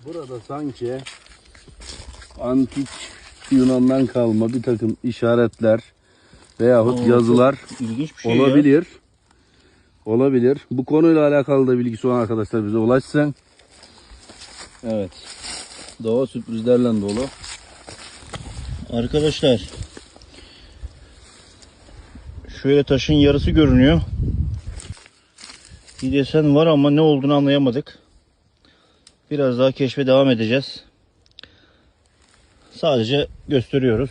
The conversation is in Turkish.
Burada sanki antik Yunan'dan kalma bir takım işaretler veyahut yazılar İlginç bir şey olabilir. Olabilir. Bu konuyla alakalı da bilgisi olan arkadaşlar bize ulaşsın. Evet. Doğa sürprizlerle dolu. Arkadaşlar, şöyle taşın yarısı görünüyor. Bir desen var ama ne olduğunu anlayamadık. Biraz daha keşfe devam edeceğiz. Sadece gösteriyoruz.